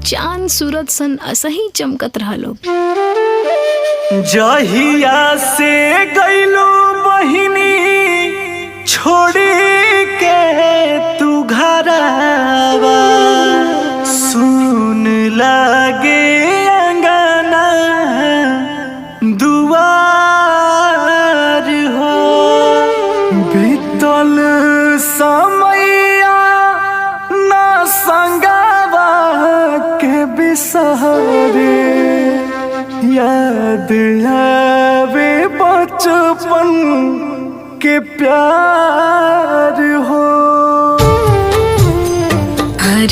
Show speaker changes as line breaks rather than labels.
चांद सूरज सन असही चमकत रहलो।
जहिया से गइलो बहिनी छोड़ी के तू घरवा, सुन लागे अंगना दुआर हो। बीतल समैया ना संगवा के बिसहरे, याद आवे बचपन के प्यार हो।